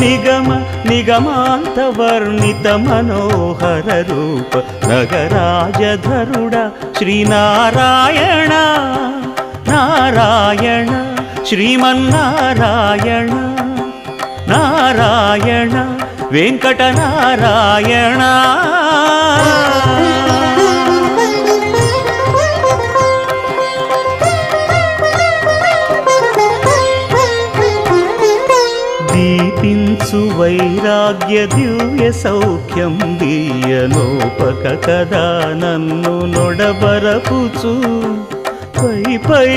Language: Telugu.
నిగమ నిగమాంతవర్ణిత మనోహర రూప నగరాజధరుడ శ్రీనారాయణ నారాయణ శ్రీమన్నారాయణ నారాయణ వెంకటనారాయణ. దీపించు వైరాగ్య దివ్య సౌఖ్యం దీయలోపక కదా నన్ను నొడబరపుచు పై పై